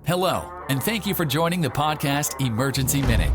Hello, and thank you for joining the podcast Emergency Minute.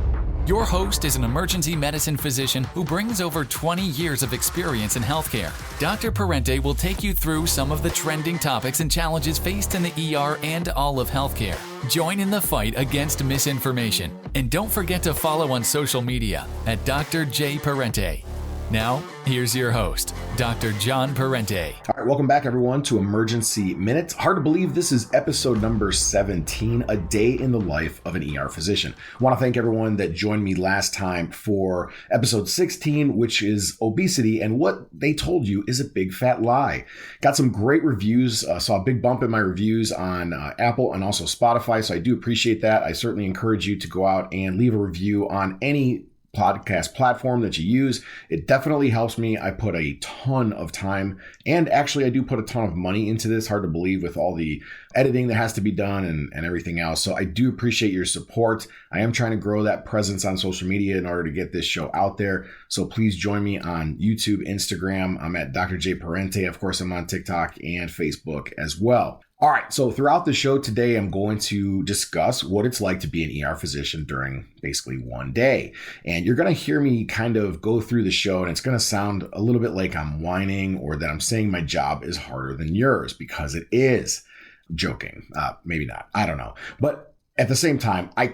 Your host is an emergency medicine physician who brings over 20 years of experience in healthcare. Dr. Parente will take you through some of the trending topics and challenges faced in the ER and all of healthcare. Join in the fight against misinformation, and don't forget to follow on social media at Dr. J. Parente. Now, here's your host, Dr. John Parente. All right, welcome back, everyone, to Emergency Minute. Hard to believe this is episode number 17, a day in the life of an ER physician. I want to thank everyone that joined me last time for episode 16, which is obesity, and what they told you is a big fat lie. Got some great reviews, saw a big bump in my reviews on Apple and also Spotify, so I do appreciate that. I certainly encourage you to go out and leave a review on any podcast platform that you use. It definitely helps me. I put a ton of time, and actually I do put a ton of money into this. Hard to believe with all the editing that has to be done and everything else. So I do appreciate your support. I am trying to grow that presence on social media in order to get this show out there. So please join me on YouTube, Instagram. I'm at Dr. J. Parente. Of course, I'm on TikTok and Facebook as well. All right, so throughout the show today, I'm going to discuss what it's like to be an ER physician during basically one day. And you're going to hear me kind of go through the show, and it's going to sound a little bit like I'm whining or that I'm saying my job is harder than yours, because it is. I'm joking. Maybe not. I don't know. But at the same time, I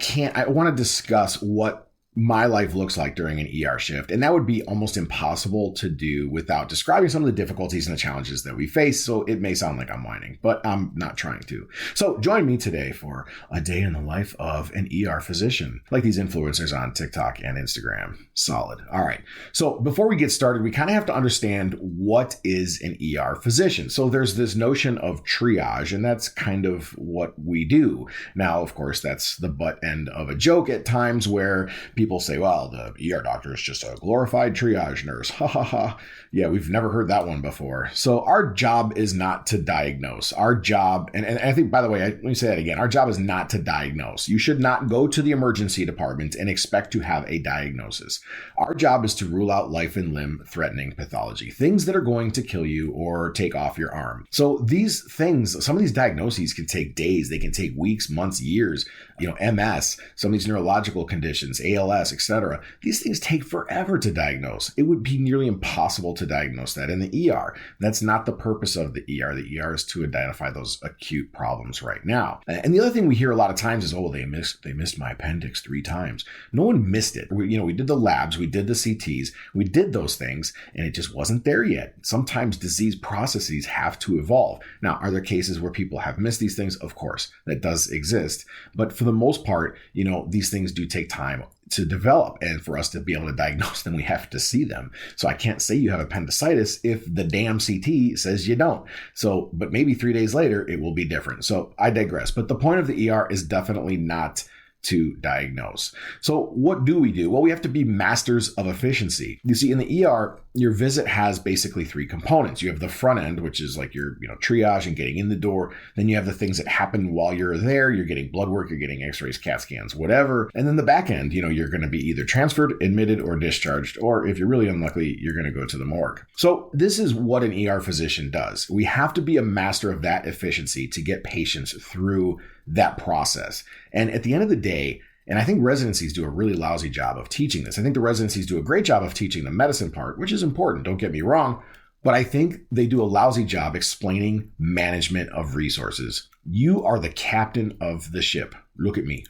want to discuss what my life looks like during an ER shift. And that would be almost impossible to do without describing some of the difficulties and the challenges that we face. So it may sound like I'm whining, but I'm not trying to. So join me today for a day in the life of an ER physician, like these influencers on TikTok and Instagram. Solid. All right. So before we get started, we kind of have to understand what is an ER physician. So there's this notion of triage, and that's kind of what we do. Now, of course, that's the butt end of a joke at times where people say, well, the ER doctor is just a glorified triage nurse. Ha ha ha. Yeah, we've never heard that one before. So our job is not to diagnose. Our job, and I think, by the way, let me say that again. Our job is not to diagnose. You should not go to the emergency department and expect to have a diagnosis. Our job is to rule out life and limb threatening pathology, things that are going to kill you or take off your arm. So these things, some of these diagnoses can take days. They can take weeks, months, years. MS, some of these neurological conditions, ALS, etc. These things take forever to diagnose. It would be nearly impossible to diagnose that in the ER. That's not the purpose of the ER. The ER is to identify those acute problems right now. And the other thing we hear a lot of times is, oh, they missed my appendix 3 times. No one missed it. We did the labs, we did the CTs, we did those things, and it just wasn't there yet. Sometimes disease processes have to evolve. Now, are there cases where people have missed these things? Of course, that does exist. But for the most part, these things do take time to develop, and for us to be able to diagnose them, we have to see them. So I can't say you have appendicitis if the damn CT says you don't. So, but maybe 3 days later, it will be different. So I digress. But the point of the ER is definitely not to diagnose. So what do we do? Well, we have to be masters of efficiency. You see, in the ER, your visit has basically 3 components. You have the front end, which is like your triage and getting in the door. Then you have the things that happen while you're there. You're getting blood work, you're getting x-rays, CAT scans, whatever. And then the back end, you're going to be either transferred, admitted, or discharged. Or if you're really unlucky, you're going to go to the morgue. So this is what an ER physician does. We have to be a master of that efficiency to get patients through that process. And at the end of the day, and I think residencies do a really lousy job of teaching this. I think the residencies do a great job of teaching the medicine part, which is important, don't get me wrong, but I think they do a lousy job explaining management of resources. You are the captain of the ship. Look at me.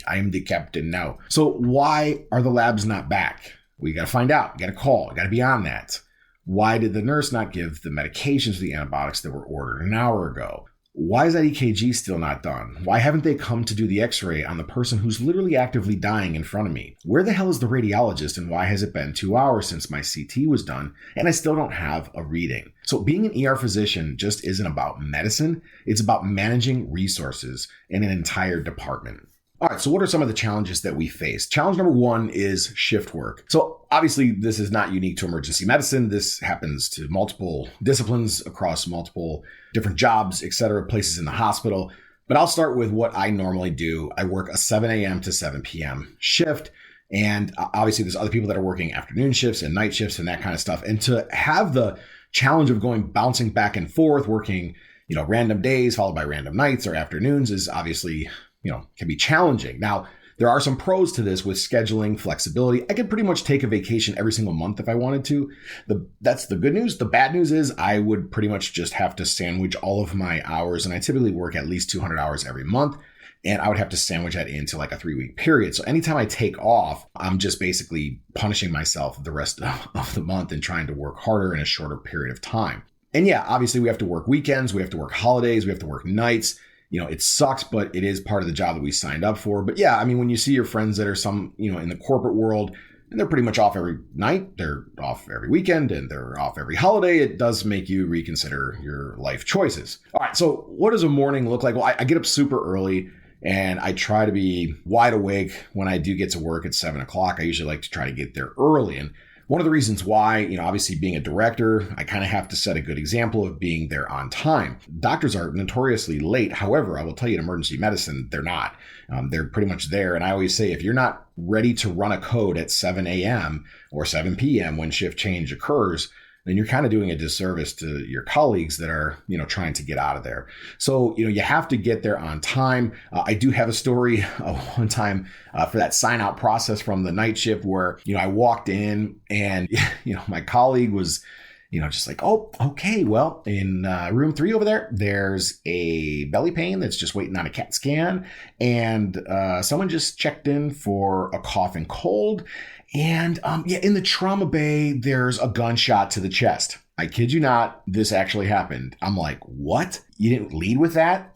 I am the captain now. So why are the labs not back? We got to find out. Got to call. Got to be on that. Why did the nurse not give the medications, the antibiotics that were ordered an hour ago? Why is that EKG still not done? Why haven't they come to do the x-ray on the person who's literally actively dying in front of me? Where the hell is the radiologist, and why has it been 2 hours since my CT was done and I still don't have a reading? So being an ER physician just isn't about medicine. It's about managing resources in an entire department. All right, so what are some of the challenges that we face? Challenge number 1 is shift work. So obviously, this is not unique to emergency medicine. This happens to multiple disciplines across multiple different jobs, etc., places in the hospital. But I'll start with what I normally do. I work a 7 a.m. to 7 p.m. shift. And obviously, there's other people that are working afternoon shifts and night shifts and that kind of stuff. And to have the challenge of bouncing back and forth, working, random days followed by random nights or afternoons is obviously can be challenging. Now, there are some pros to this with scheduling flexibility. I could pretty much take a vacation every single month if I wanted to. That's the good news. The bad news is I would pretty much just have to sandwich all of my hours, and I typically work at least 200 hours every month. And I would have to sandwich that into like a 3-week period. So anytime I take off, I'm just basically punishing myself the rest of the month and trying to work harder in a shorter period of time. And yeah, obviously we have to work weekends, we have to work holidays, we have to work nights. It sucks, but it is part of the job that we signed up for. But yeah, I mean, when you see your friends that are in the corporate world, and they're pretty much off every night, they're off every weekend, and they're off every holiday, it does make you reconsider your life choices. All right, so what does a morning look like? Well, I get up super early, and I try to be wide awake when I do get to work at 7 o'clock. I usually like to try to get there early. And one of the reasons why, obviously being a director, I kind of have to set a good example of being there on time. Doctors are notoriously late. However, I will tell you in emergency medicine, they're not. They're pretty much there. And I always say, if you're not ready to run a code at 7 a.m. or 7 p.m. when shift change occurs, then you're kind of doing a disservice to your colleagues that are, trying to get out of there. So, you have to get there on time. I do have a story of one time for that sign out process from the night shift where, I walked in and, my colleague was, just like, oh, okay, well, in room 3 over there, there's a belly pain that's just waiting on a CAT scan. And someone just checked in for a cough and cold. And in the trauma bay, there's a gunshot to the chest. I kid you not, this actually happened. I'm like, what? You didn't lead with that?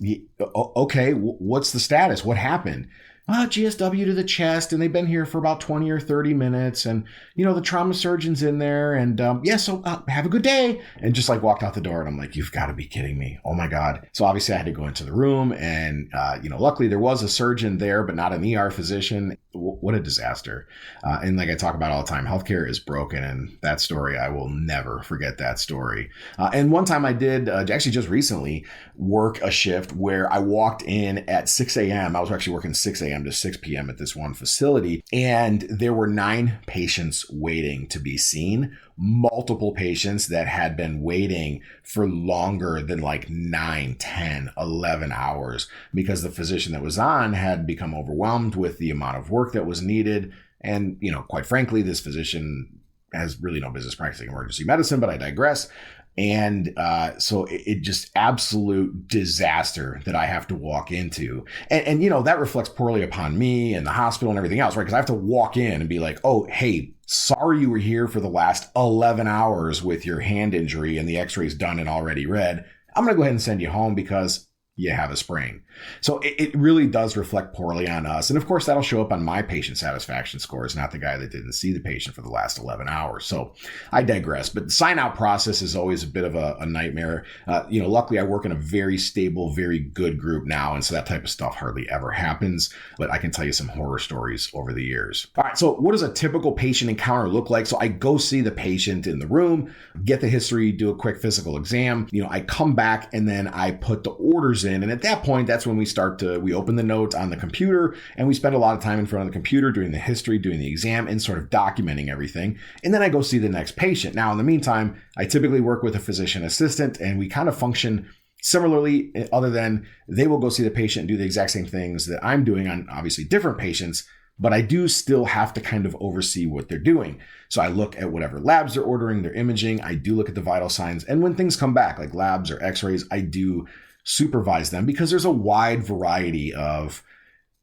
Okay, what's the status? What happened? GSW to the chest, and they've been here for about 20 or 30 minutes. And, the trauma surgeon's in there. And so have a good day. And just like walked out the door. And I'm like, you've got to be kidding me. Oh my God. So obviously I had to go into the room. And, luckily there was a surgeon there, but not an ER physician. What a disaster. And like I talk about all the time, healthcare is broken. And that story, I will never forget that story. And one time I did, actually just recently, work a shift where I walked in at 6 a.m. I was actually working 6 a.m. to 6 p.m. at this one facility. And there were 9 patients waiting to be seen. Multiple patients that had been waiting for longer than like 9, 10, 11 hours because the physician that was on had become overwhelmed with the amount of work that was needed. And, quite frankly, this physician has really no business practicing emergency medicine, but I digress. And so it just absolute disaster that I have to walk into. And that reflects poorly upon me and the hospital and everything else, right? Because I have to walk in and be like, oh, hey, sorry you were here for the last 11 hours with your hand injury and the x-rays done and already read. I'm going to go ahead and send you home because you have a sprain. So it really does reflect poorly on us. And of course, that'll show up on my patient satisfaction scores, not the guy that didn't see the patient for the last 11 hours. So I digress. But the sign out process is always a bit of a nightmare. Luckily, I work in a very stable, very good group now. And so that type of stuff hardly ever happens. But I can tell you some horror stories over the years. All right. So what does a typical patient encounter look like? So I go see the patient in the room, get the history, do a quick physical exam. I come back and then I put the orders in. And at that point, that's when we open the note on the computer and we spend a lot of time in front of the computer doing the history, doing the exam and sort of documenting everything. And then I go see the next patient. Now, in the meantime, I typically work with a physician assistant and we kind of function similarly, other than they will go see the patient and do the exact same things that I'm doing on obviously different patients, but I do still have to kind of oversee what they're doing. So I look at whatever labs they're ordering, their imaging, I do look at the vital signs. And when things come back, like labs or x-rays, I do supervise them because there's a wide variety of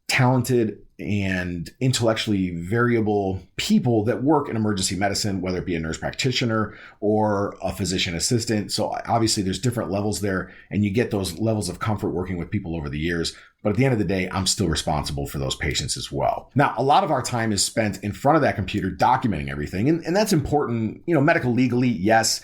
talented and intellectually variable people that work in emergency medicine, whether it be a nurse practitioner or a physician assistant. So obviously there's different levels there and you get those levels of comfort working with people over the years. But at the end of the day, I'm still responsible for those patients as well. Now, a lot of our time is spent in front of that computer documenting everything. And that's important, medical legally, yes,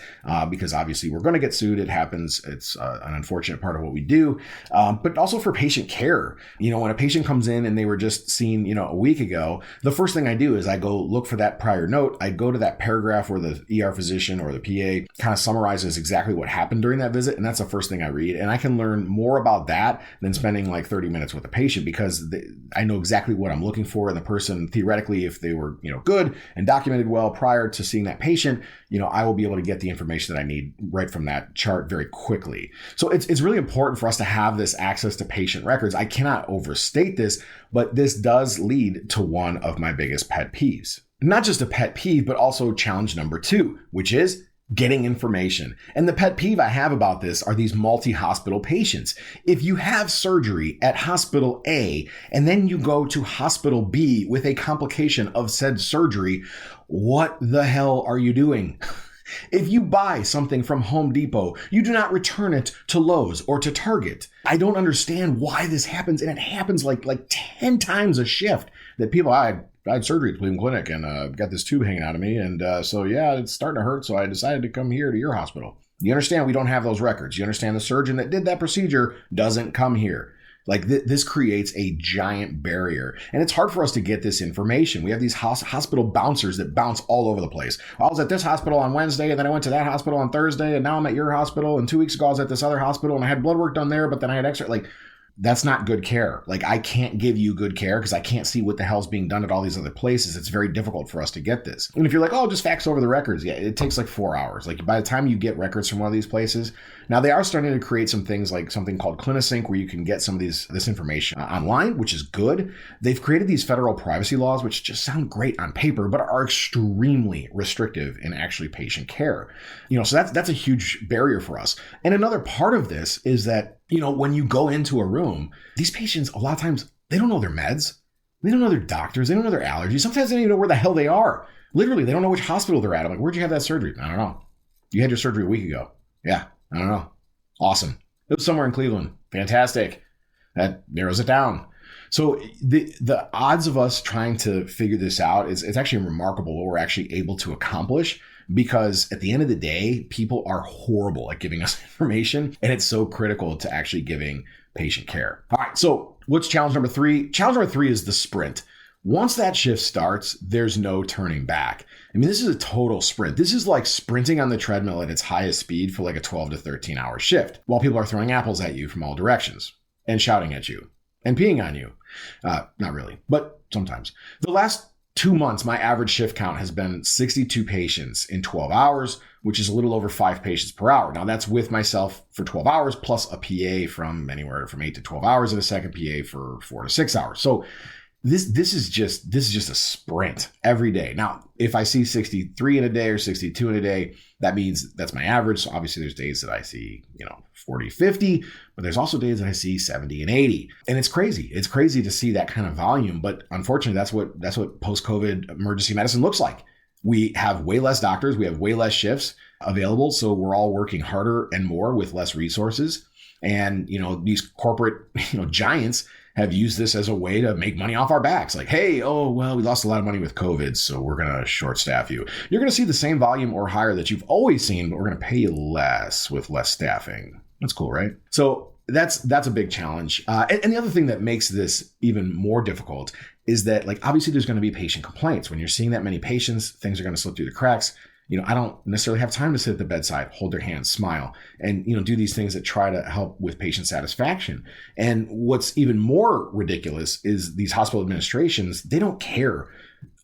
because obviously we're going to get sued. It happens. It's an unfortunate part of what we do. But also for patient care. When a patient comes in and they were just seen, a week ago, the first thing I do is I go look for that prior note. I go to that paragraph where the ER physician or the PA kind of summarizes exactly what happened during that visit. And that's the first thing I read. And I can learn more about that than spending like 30 30 minutes with a patient because I know exactly what I'm looking for. And the person, theoretically, if they were, good and documented well prior to seeing that patient, I will be able to get the information that I need right from that chart very quickly. So it's really important for us to have this access to patient records. I cannot overstate this, but this does lead to one of my biggest pet peeves. Not just a pet peeve, but also challenge number 2, which is getting information. And the pet peeve I have about this are these multi-hospital patients. If you have surgery at hospital A and then you go to hospital B with a complication of said surgery, what the hell are you doing? If you buy something from Home Depot, you do not return it to Lowe's or to Target. I don't understand why this happens, and it happens like 10 times a shift that people, I had surgery at Cleveland Clinic and got this tube hanging out of me. And so, it's starting to hurt. So I decided to come here to your hospital. You understand we don't have those records. You understand the surgeon that did that procedure doesn't come here. This creates a giant barrier. And it's hard for us to get this information. We have these hospital bouncers that bounce all over the place. I was at this hospital on Wednesday, and then I went to that hospital on Thursday, and now I'm at your hospital. And 2 weeks ago, I was at this other hospital, and I had blood work done there, but then I had X-ray. That's not good care. I can't give you good care because I can't see what the hell's being done at all these other places. It's very difficult for us to get this. And if you're like, oh, just fax over the records. Yeah, it takes 4 hours. By the time you get records from one of these places, now they are starting to create some things like something called CliniSync where you can get some of this information online, which is good. They've created these federal privacy laws, which just sound great on paper, but are extremely restrictive in actually patient care. So that's a huge barrier for us. And another part of this is that when you go into a room, these patients, a lot of times, they don't know their meds. They don't know their doctors. They don't know their allergies. Sometimes they don't even know where the hell they are. Literally, they don't know which hospital they're at. I'm like, where'd you have that surgery? I don't know. You had your surgery a week ago. Yeah, I don't know. Awesome. It was somewhere in Cleveland. Fantastic. That narrows it down. So the odds of us trying to figure this out it's actually remarkable what we're actually able to accomplish. Because at the end of the day, people are horrible at giving us information, and it's so critical to actually giving patient care. All right, so what's challenge number 3? Challenge number 3 is the sprint. Once that shift starts, there's no turning back. I mean, this is a total sprint. This is like sprinting on the treadmill at its highest speed for a 12 to 13 hour shift, while people are throwing apples at you from all directions and shouting at you and peeing on you. Not really, but sometimes. The last 2 months, my average shift count has been 62 patients in 12 hours, which is a little over 5 patients per hour. Now that's with myself for 12 hours plus a PA from anywhere from 8 to 12 hours and a second PA for 4 to 6 hours. So this is just a sprint every day. Now, if I see 63 in a day or 62 in a day, that means that's my average. So obviously there's days that I see, 40, 50, but there's also days that I see 70 and 80. And it's crazy. It's crazy to see that kind of volume. But unfortunately, that's what post-COVID emergency medicine looks like. We have way less doctors. We have way less shifts available. So we're all working harder and more with less resources. And, these corporate, giants have used this as a way to make money off our backs. Like, hey, we lost a lot of money with COVID, so we're going to short staff you. You're going to see the same volume or higher that you've always seen, but we're going to pay you less with less staffing. That's cool, right? So that's a big challenge. And the other thing that makes this even more difficult is that, obviously there's going to be patient complaints. When you're seeing that many patients, things are going to slip through the cracks. I don't necessarily have time to sit at the bedside, hold their hand, smile, and, do these things that try to help with patient satisfaction. And what's even more ridiculous is these hospital administrations, they don't care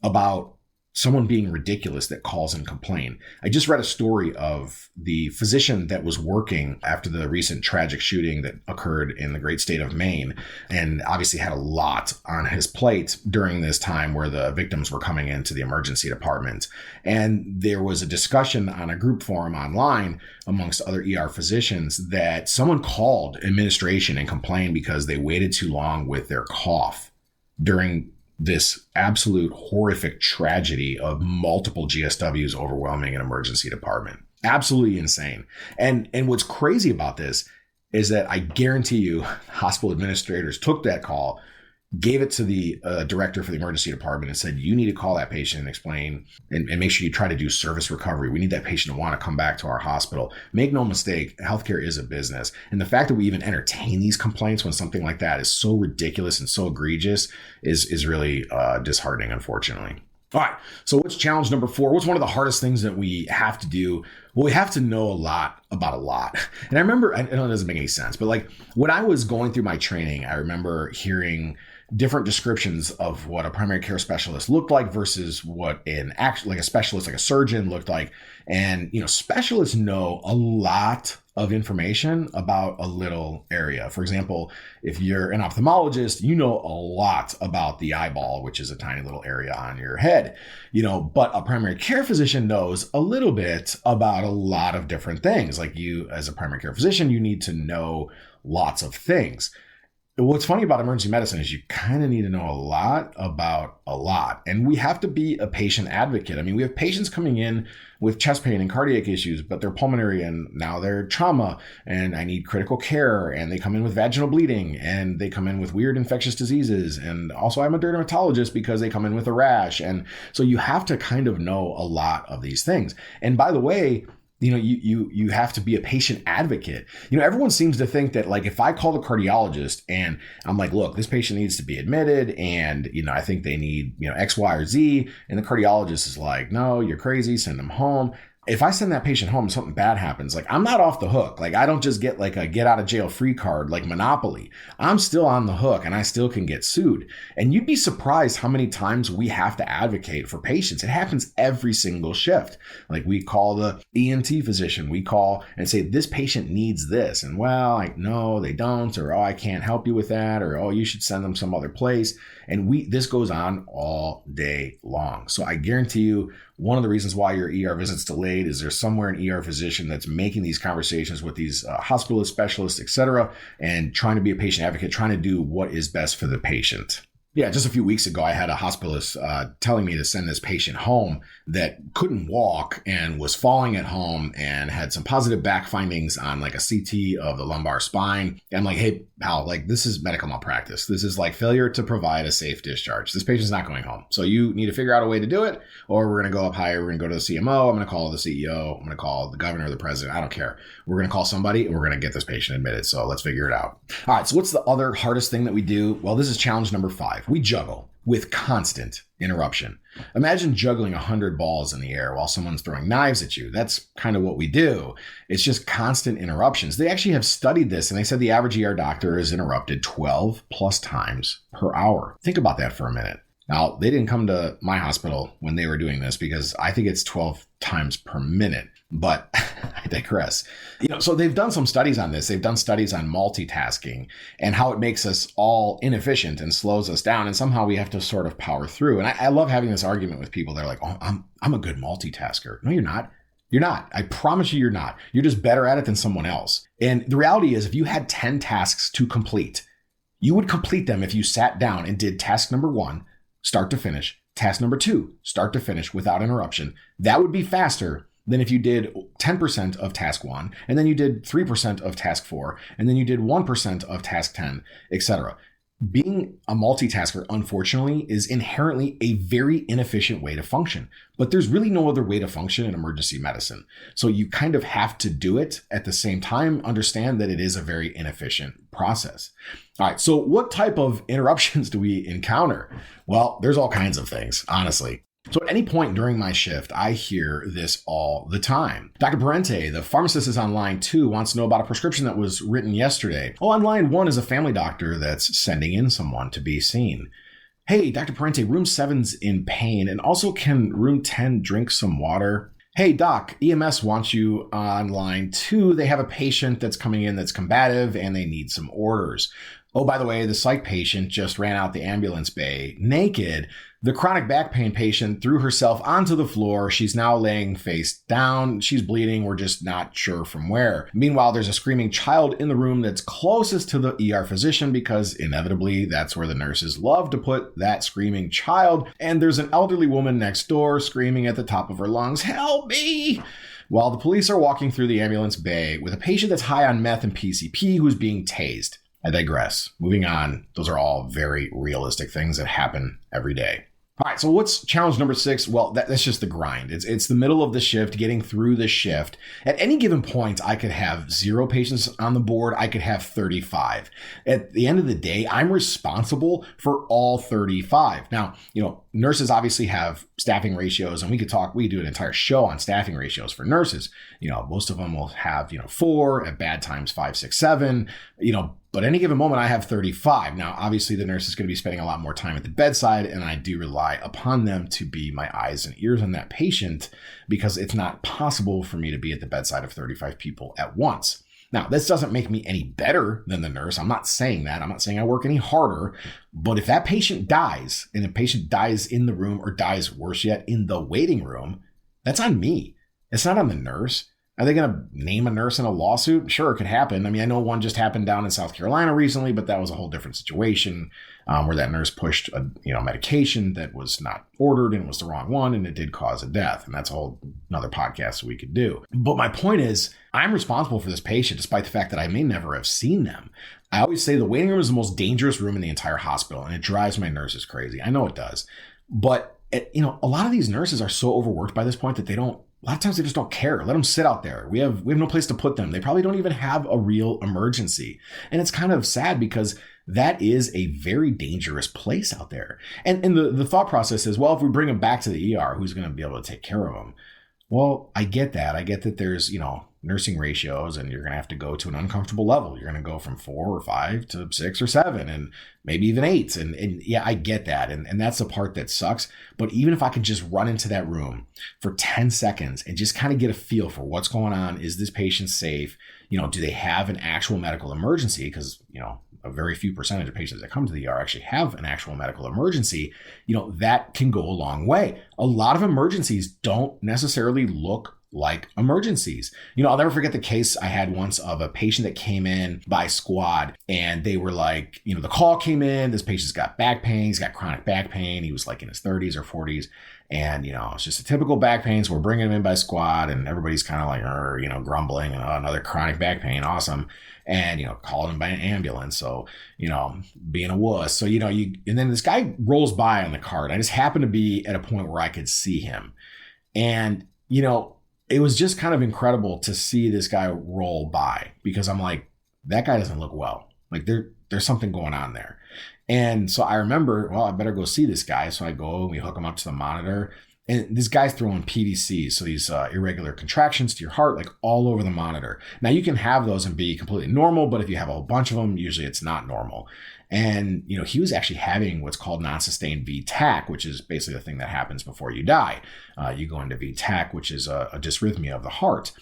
about someone being ridiculous that calls and complain. I just read a story of the physician that was working after the recent tragic shooting that occurred in the great state of Maine, and obviously had a lot on his plate during this time where the victims were coming into the emergency department. And there was a discussion on a group forum online amongst other ER physicians that someone called administration and complained because they waited too long with their cough during this absolute horrific tragedy of multiple GSWs overwhelming an emergency department. Absolutely insane. And what's crazy about this is that I guarantee you hospital administrators took that call, gave it to the director for the emergency department and said, you need to call that patient and explain and make sure you try to do service recovery. We need that patient to want to come back to our hospital. Make no mistake, healthcare is a business. And the fact that we even entertain these complaints when something like that is so ridiculous and so egregious is really disheartening, unfortunately. All right. So what's challenge number 4? What's one of the hardest things that we have to do? Well, we have to know a lot about a lot. And I remember, I know it doesn't make any sense, but like when I was going through my training, I remember hearing different descriptions of what a primary care specialist looked like versus what like a specialist, like a surgeon looked like. And, specialists know a lot of information about a little area. For example, if you're an ophthalmologist, you know a lot about the eyeball, which is a tiny little area on your head, but a primary care physician knows a little bit about a lot of different things. Like you, as a primary care physician, you need to know lots of things. What's funny about emergency medicine is you kind of need to know a lot about a lot. And we have to be a patient advocate. I mean, we have patients coming in with chest pain and cardiac issues, but they're pulmonary and now they're trauma and I need critical care. And they come in with vaginal bleeding and they come in with weird infectious diseases. And also I'm a dermatologist because they come in with a rash. And so you have to kind of know a lot of these things. And by the way, you have to be a patient advocate. Everyone seems to think that like if I call the cardiologist and I'm like, look, this patient needs to be admitted and, I think they need, X, Y, or Z. And the cardiologist is like, no, you're crazy. Send them home. If I send that patient home, something bad happens. Like I'm not off the hook. Like I don't just get like a get out of jail free card like Monopoly. I'm still on the hook and I still can get sued. And you'd be surprised how many times we have to advocate for patients. It happens every single shift. Like we call the ENT physician, we call and say, this patient needs this. And well, like, no, they don't, or, oh, I can't help you with that. Or, oh, you should send them some other place. And this goes on all day long. So I guarantee you, one of the reasons why your ER visit's delayed is there's somewhere an ER physician that's making these conversations with these hospitalists, specialists, et cetera, and trying to be a patient advocate, trying to do what is best for the patient. Yeah, just a few weeks ago, I had a hospitalist telling me to send this patient home that couldn't walk and was falling at home and had some positive back findings on like a CT of the lumbar spine. And I'm like, hey, pal, like this is medical malpractice. This is like failure to provide a safe discharge. This patient's not going home. So you need to figure out a way to do it, or we're going to go up higher. We're going to go to the CMO. I'm going to call the CEO. I'm going to call the governor or the president. I don't care. We're going to call somebody and we're going to get this patient admitted. So let's figure it out. All right. So what's the other hardest thing that we do? Well, this is challenge number 5. We juggle with constant interruption. Imagine juggling 100 balls in the air while someone's throwing knives at you. That's kind of what we do. It's just constant interruptions. They actually have studied this and they said the average ER doctor is interrupted 12 plus times per hour. Think about that for a minute. Now, they didn't come to my hospital when they were doing this because I think it's 12 times per minute, but I digress. So they've done some studies on this. They've done studies on multitasking and how it makes us all inefficient and slows us down. And somehow we have to sort of power through. And I love having this argument with people. They're like, oh, I'm a good multitasker. No, you're not. You're not. I promise you're not. You're just better at it than someone else. And the reality is if you had 10 tasks to complete, you would complete them if you sat down and did task number 1, start to finish, task number 2, start to finish without interruption. That would be faster than if you did 10% of task 1, and then you did 3% of task 4, and then you did 1% of task 10, etc. Being a multitasker, unfortunately, is inherently a very inefficient way to function. But there's really no other way to function in emergency medicine. So you kind of have to do it at the same time, understand that it is a very inefficient process. All right, so what type of interruptions do we encounter? Well, there's all kinds of things, honestly. So at any point during my shift, I hear this all the time. Dr. Parente, the pharmacist, is on line 2, wants to know about a prescription that was written yesterday. Oh, on line 1 is a family doctor that's sending in someone to be seen. Hey, Dr. Parente, room 7's in pain, and also can room 10 drink some water? Hey, doc, EMS wants you on line 2. They have a patient that's coming in that's combative and they need some orders. Oh, by the way, the psych patient just ran out the ambulance bay naked. The chronic back pain patient threw herself onto the floor. She's now laying face down. She's bleeding. We're just not sure from where. Meanwhile, there's a screaming child in the room that's closest to the ER physician because inevitably that's where the nurses love to put that screaming child. And there's an elderly woman next door screaming at the top of her lungs, "Help me!" While the police are walking through the ambulance bay with a patient that's high on meth and PCP who's being tased. I digress. Moving on. Those are all very realistic things that happen every day. All right, so what's challenge number 6? Well, that's just the grind. It's the middle of the shift, getting through the shift. At any given point, I could have 0 patients on the board. I could have 35. At the end of the day, I'm responsible for all 35. Now, nurses obviously have staffing ratios, and we could do an entire show on staffing ratios for nurses. Most of them will have, 4, at bad times 5, 6, 7, but any given moment, I have 35. Now, obviously, the nurse is going to be spending a lot more time at the bedside, and I do rely upon them to be my eyes and ears on that patient because it's not possible for me to be at the bedside of 35 people at once. Now, this doesn't make me any better than the nurse. I'm not saying that. I'm not saying I work any harder. But if that patient dies, and the patient dies in the room or dies worse yet in the waiting room, that's on me. It's not on the nurse. Are they going to name a nurse in a lawsuit? Sure, it could happen. I mean, I know one just happened down in South Carolina recently, but that was a whole different situation where that nurse pushed a medication that was not ordered and it was the wrong one, and it did cause a death. And that's a whole another podcast we could do. But my point is, I'm responsible for this patient, despite the fact that I may never have seen them. I always say the waiting room is the most dangerous room in the entire hospital, and it drives my nurses crazy. I know it does. But, a lot of these nurses are so overworked by this point that a lot of times they just don't care. Let them sit out there. We have no place to put them. They probably don't even have a real emergency. And it's kind of sad because that is a very dangerous place out there. And the thought process is, well, if we bring them back to the ER, who's going to be able to take care of them? Well, I get that. I get that there's, nursing ratios, and you're going to have to go to an uncomfortable level. You're going to go from 4 or 5 to 6 or 7 and maybe even 8. And yeah, I get that. And that's the part that sucks. But even if I could just run into that room for 10 seconds and just kind of get a feel for what's going on, is this patient safe? Do they have an actual medical emergency? Because, a very few percentage of patients that come to the ER actually have an actual medical emergency. That can go a long way. A lot of emergencies don't necessarily look like emergencies. I'll never forget the case I had once of a patient that came in by squad, and they were like, the call came in, this patient's got back pain, he's got chronic back pain. He was like in his 30s or 40s. And, it's just a typical back pain. So we're bringing him in by squad, and everybody's kind of like, grumbling, and another chronic back pain. Awesome. And, calling him by an ambulance. So, being a wuss. So, and then this guy rolls by on the cart. I just happened to be at a point where I could see him. And, it was just kind of incredible to see this guy roll by, because I'm like, that guy doesn't look well. Like there's something going on there. And so I remember, well, I better go see this guy. So I go and we hook him up to the monitor, and this guy's throwing PVCs. So these irregular contractions to your heart, like all over the monitor. Now you can have those and be completely normal, but if you have a whole bunch of them, usually it's not normal. And, he was actually having what's called non-sustained VTAC, which is basically the thing that happens before you die. You go into VTAC, which is a dysrhythmia of the heart.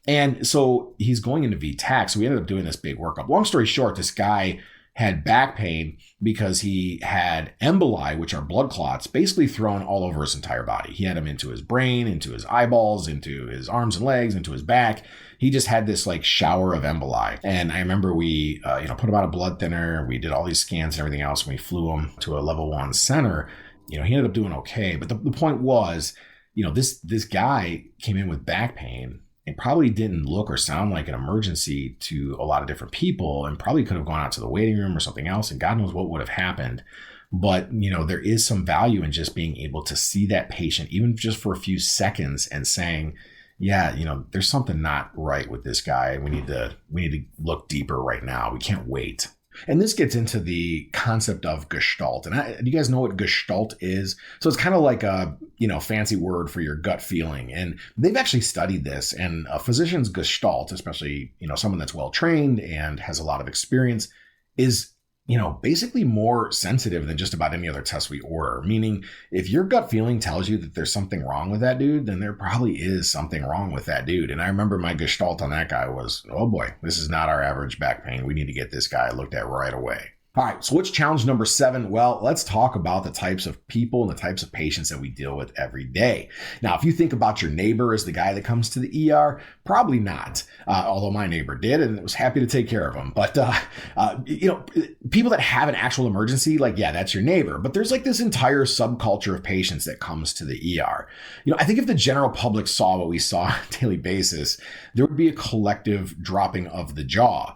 And so he's going into VTAC. So we ended up doing this big workup. Long story short, this guy had back pain because he had emboli, which are blood clots, basically thrown all over his entire body. He had them into his brain, into his eyeballs, into his arms and legs, into his back. He just had this like shower of emboli. And I remember we, put him on a blood thinner. We did all these scans and everything else. And we flew him to a level 1 center. He ended up doing okay. But the point was, this guy came in with back pain. It probably didn't look or sound like an emergency to a lot of different people, and probably could have gone out to the waiting room or something else, and God knows what would have happened. But, there is some value in just being able to see that patient, even just for a few seconds, and saying, yeah, there's something not right with this guy. We need to look deeper right now. We can't wait. And this gets into the concept of Gestalt. And do you guys know what Gestalt is? So it's kind of like a, fancy word for your gut feeling. And they've actually studied this, and a physician's Gestalt, especially, someone that's well-trained and has a lot of experience, is, basically more sensitive than just about any other test we order. Meaning, if your gut feeling tells you that there's something wrong with that dude, then there probably is something wrong with that dude. And I remember my Gestalt on that guy was, oh boy, this is not our average back pain. We need to get this guy looked at right away. All right, so what's challenge number 7? Well, let's talk about the types of people and the types of patients that we deal with every day. Now, if you think about your neighbor as the guy that comes to the ER, probably not, although my neighbor did and was happy to take care of him. But, people that have an actual emergency, like, yeah, that's your neighbor. But there's like this entire subculture of patients that comes to the ER. I think if the general public saw what we saw on a daily basis, there would be a collective dropping of the jaw.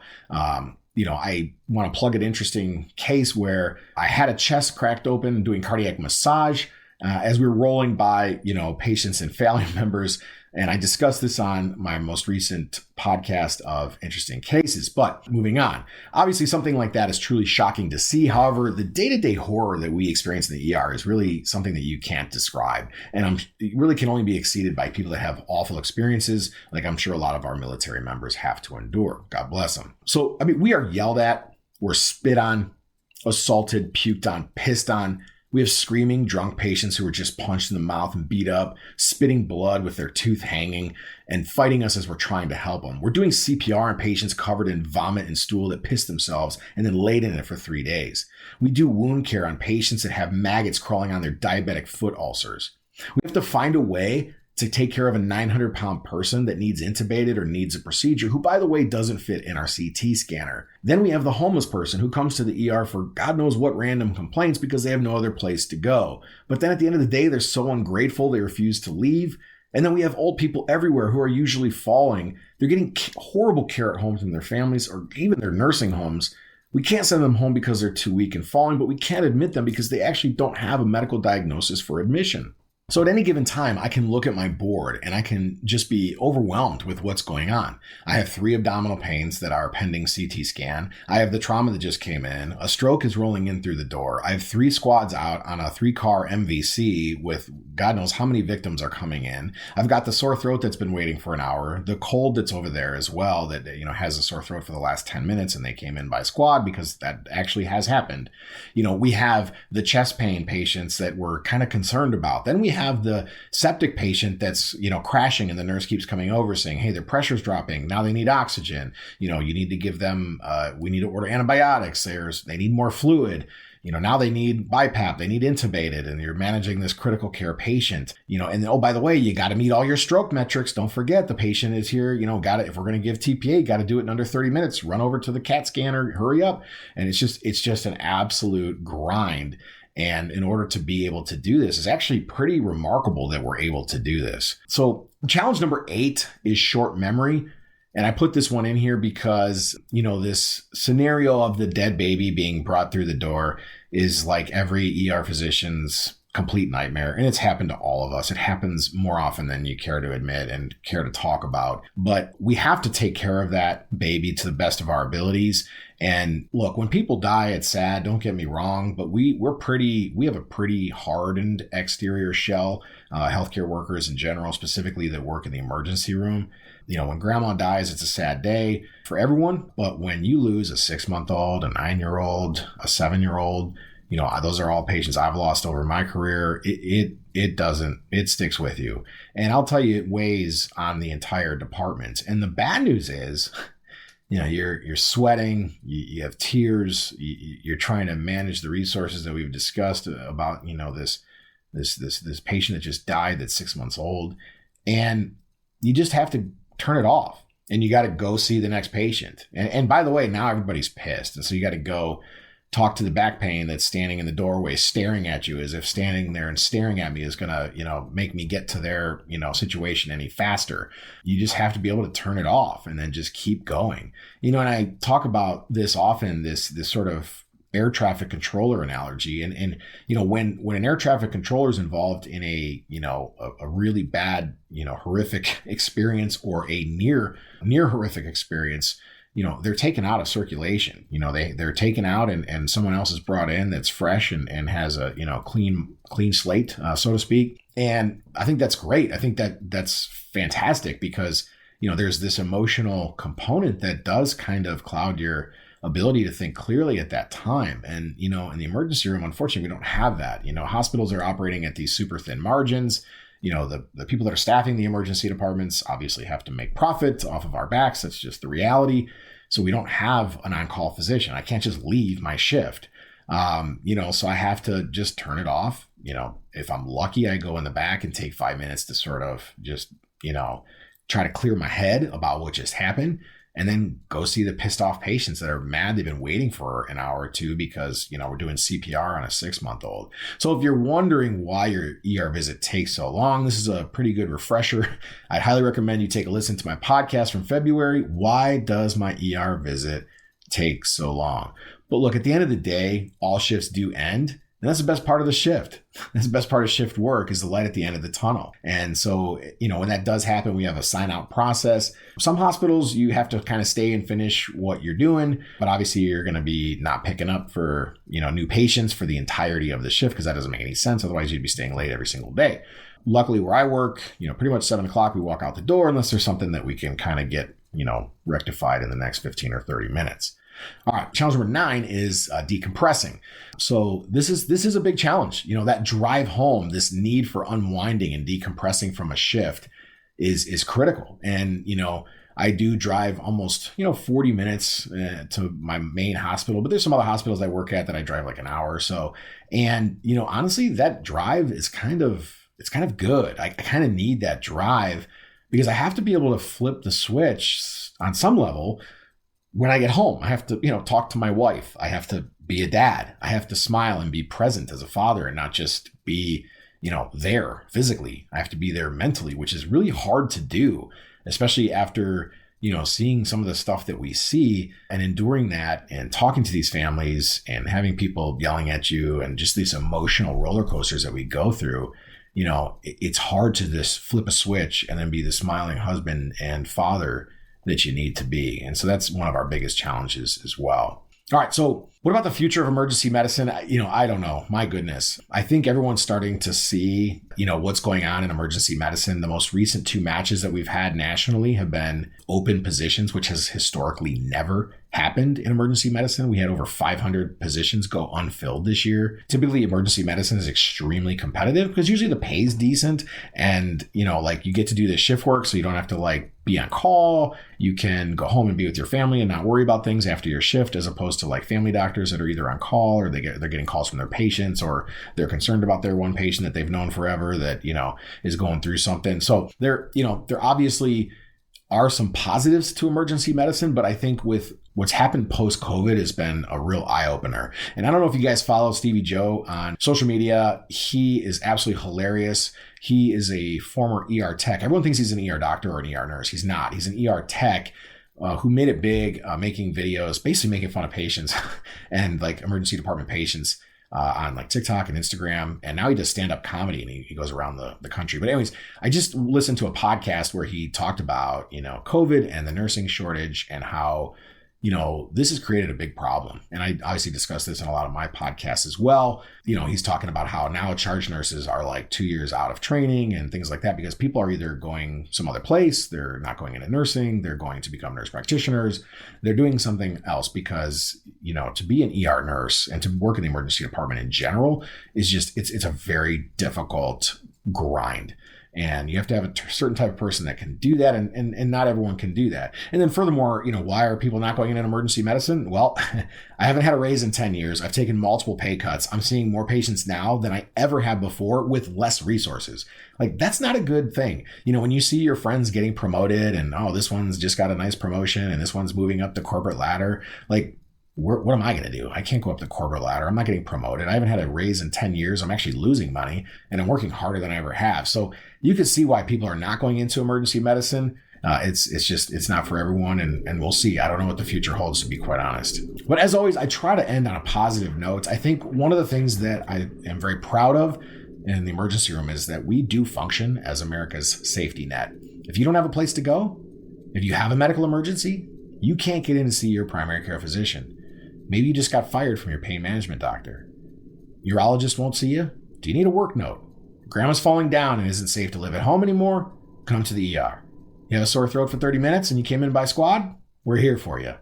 I want to plug an interesting case where I had a chest cracked open doing cardiac massage, As we were rolling by, patients and family members, and I discussed this on my most recent podcast of Interesting Cases. But moving on, obviously something like that is truly shocking to see. However, the day-to-day horror that we experience in the ER is really something that you can't describe. And it really can only be exceeded by people that have awful experiences, like I'm sure a lot of our military members have to endure. God bless them. So, we are yelled at, we're spit on, assaulted, puked on, pissed on. We have screaming drunk patients who are just punched in the mouth and beat up, spitting blood with their tooth hanging, and fighting us as we're trying to help them. We're doing CPR on patients covered in vomit and stool that piss themselves and then laid in it for 3 days. We do wound care on patients that have maggots crawling on their diabetic foot ulcers. We have to find a way to take care of a 900-pound person that needs intubated or needs a procedure, who, by the way, doesn't fit in our CT scanner. Then we have the homeless person who comes to the ER for God knows what random complaints because they have no other place to go. But then at the end of the day, they're so ungrateful, they refuse to leave. And then we have old people everywhere who are usually falling. They're getting horrible care at home from their families or even their nursing homes. We can't send them home because they're too weak and falling, but we can't admit them because they actually don't have a medical diagnosis for admission. So at any given time, I can look at my board and I can just be overwhelmed with what's going on. I have 3 abdominal pains that are pending CT scan. I have the trauma that just came in. A stroke is rolling in through the door. I have 3 squads out on a 3-car MVC with God knows how many victims are coming in. I've got the sore throat that's been waiting for an hour. The cold that's over there as well that, has a sore throat for the last 10 minutes and they came in by squad because that actually has happened. We have the chest pain patients that we're kind of concerned about. Then we have the septic patient that's, crashing and the nurse keeps coming over saying, hey, their pressure's dropping. Now they need oxygen. You need to give them, we need to order antibiotics. They need more fluid. Now they need BiPAP, they need intubated, and you're managing this critical care patient, and oh, by the way, you got to meet all your stroke metrics. Don't forget the patient is here, if we're going to give TPA, got to do it in under 30 minutes, run over to the CAT scanner, hurry up. And it's just an absolute grind. And in order to be able to do this, it's actually pretty remarkable that we're able to do this. So challenge number 8 is short memory. And I put this one in here because, this scenario of the dead baby being brought through the door is like every ER physician's complete nightmare. And it's happened to all of us. It happens more often than you care to admit and care to talk about. But we have to take care of that baby to the best of our abilities. And look, when people die, it's sad. Don't get me wrong, but we have a pretty hardened exterior shell, healthcare workers in general, specifically that work in the emergency room. When grandma dies, it's a sad day for everyone. But when you lose a 6-month-old, a 9-year-old, a 7-year-old, those are all patients I've lost over my career. It sticks with you. And I'll tell you, it weighs on the entire department. And the bad news is, you're sweating, you have tears, you're trying to manage the resources that we've discussed about, this patient that just died that's 6 months old. And you just have to turn it off and you got to go see the next patient. And by the way, now everybody's pissed. And so you got to go talk to the back pain that's standing in the doorway, staring at you as if standing there and staring at me is going to, make me get to their, situation any faster. You just have to be able to turn it off and then just keep going. And I talk about this often, this sort of air traffic controller analogy. And when an air traffic controller is involved in a really bad, horrific experience or a near horrific experience, they're taken out of circulation. They're taken out and someone else is brought in that's fresh and has a, clean slate, so to speak. And I think that's great. I think that's fantastic because, there's this emotional component that does kind of cloud your ability to think clearly at that time. And, in the emergency room, unfortunately, we don't have that. Hospitals are operating at these super thin margins. The people that are staffing the emergency departments obviously have to make profit off of our backs. That's just the reality. So we don't have an on-call physician. I can't just leave my shift. So I have to just turn it off. If I'm lucky, I go in the back and take 5 minutes to sort of just, try to clear my head about what just happened. And then go see the pissed off patients that are mad they've been waiting for an hour or two because, we're doing CPR on a 6-month-old. So if you're wondering why your ER visit takes so long, this is a pretty good refresher. I'd highly recommend you take a listen to my podcast from February. Why does my ER visit take so long? But look, at the end of the day, all shifts do end. And that's the best part of the shift. That's the best part of shift work, is the light at the end of the tunnel. And so, when that does happen, we have a sign out process. Some hospitals, you have to kind of stay and finish what you're doing, but obviously you're going to be not picking up for, new patients for the entirety of the shift, because that doesn't make any sense. Otherwise you'd be staying late every single day. Luckily where I work, pretty much 7 o'clock, we walk out the door unless there's something that we can kind of get, rectified in the next 15 or 30 minutes. All right. Challenge number 9 is decompressing. So this is a big challenge. That drive home, this need for unwinding and decompressing from a shift is critical. And, I do drive almost, 40 minutes to my main hospital, but there's some other hospitals I work at that I drive like an hour or so. And, honestly, that drive is kind of good. I kind of need that drive because I have to be able to flip the switch on some level. When I get home, I have to, talk to my wife. I have to be a dad. I have to smile and be present as a father and not just be, there physically. I have to be there mentally, which is really hard to do, especially after, seeing some of the stuff that we see and enduring that and talking to these families and having people yelling at you and just these emotional roller coasters that we go through. It's hard to just flip a switch and then be the smiling husband and father that you need to be. And so that's one of our biggest challenges as well. All right. So what about the future of emergency medicine? I don't know. My goodness. I think everyone's starting to see, what's going on in emergency medicine. The most recent 2 matches that we've had nationally have been open positions, which has historically never happened in emergency medicine. We had over 500 positions go unfilled this year. Typically, emergency medicine is extremely competitive because usually the pay is decent and, you get to do the shift work so you don't have to be on call. You can go home and be with your family and not worry about things after your shift, as opposed to family doctors that are either on call or they're getting calls from their patients, or they're concerned about their one patient that they've known forever that, is going through something. So there obviously are some positives to emergency medicine, but I think with what's happened post-COVID has been a real eye-opener. And I don't know if you guys follow Stevie Joe on social media. He is absolutely hilarious. He is a former ER tech. Everyone thinks he's an ER doctor or an ER nurse. He's not. He's an ER tech who made it big, making videos, basically making fun of patients and emergency department patients on TikTok and Instagram. And now he does stand-up comedy and he goes around the country. But anyways, I just listened to a podcast where he talked about, COVID and the nursing shortage and how, this has created a big problem. And I obviously discussed this in a lot of my podcasts as well. He's talking about how now charge nurses are 2 years out of training and things like that, because people are either going some other place, they're not going into nursing, they're going to become nurse practitioners, they're doing something else because, to be an ER nurse and to work in the emergency department in general is just, it's a very difficult grind. And you have to have a certain type of person that can do that. And not everyone can do that. And then furthermore, why are people not going into emergency medicine? Well, I haven't had a raise in 10 years. I've taken multiple pay cuts. I'm seeing more patients now than I ever have before with less resources. That's not a good thing. When you see your friends getting promoted and, oh, this one's just got a nice promotion and this one's moving up the corporate ladder, what am I going to do? I can't go up the corporate ladder. I'm not getting promoted. I haven't had a raise in 10 years. I'm actually losing money and I'm working harder than I ever have. So you can see why people are not going into emergency medicine. It's not for everyone. And we'll see. I don't know what the future holds, to be quite honest. But as always, I try to end on a positive note. I think one of the things that I am very proud of in the emergency room is that we do function as America's safety net. If you don't have a place to go, if you have a medical emergency, you can't get in to see your primary care physician. Maybe you just got fired from your pain management doctor. Urologist won't see you. Do you need a work note? Grandma's falling down and isn't safe to live at home anymore? Come to the ER. You have a sore throat for 30 minutes and you came in by squad? We're here for you.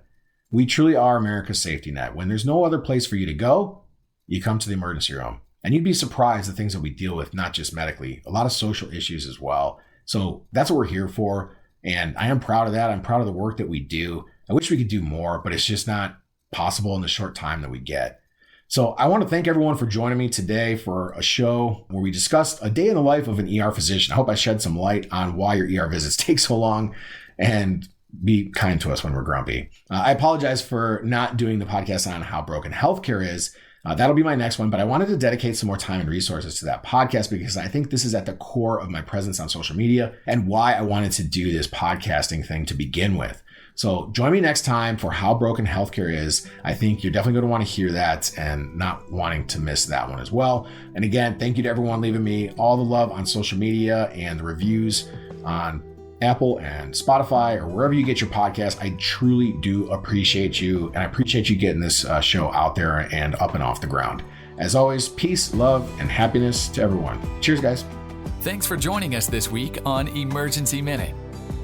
We truly are America's safety net. When there's no other place for you to go, you come to the emergency room. And you'd be surprised the things that we deal with, not just medically, a lot of social issues as well. So that's what we're here for. And I am proud of that. I'm proud of the work that we do. I wish we could do more, but it's just not possible in the short time that we get. So I want to thank everyone for joining me today for a show where we discussed a day in the life of an ER physician. I hope I shed some light on why your ER visits take so long, and be kind to us when we're grumpy. I apologize for not doing the podcast on how broken healthcare is. That'll be my next one, but I wanted to dedicate some more time and resources to that podcast because I think this is at the core of my presence on social media and why I wanted to do this podcasting thing to begin with. So join me next time for How Broken Healthcare Is. I think you're definitely going to want to hear that and not wanting to miss that one as well. And again, thank you to everyone leaving me all the love on social media and the reviews on Apple and Spotify or wherever you get your podcast. I truly do appreciate you, and I appreciate you getting this show out there and up and off the ground. As always, peace, love, and happiness to everyone. Cheers, guys. Thanks for joining us this week on Emergency Minute.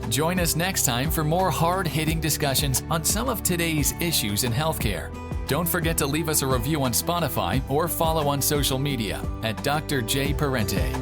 Join us next time for more hard-hitting discussions on some of today's issues in healthcare. Don't forget to leave us a review on Spotify or follow on social media at Dr. J. Parente.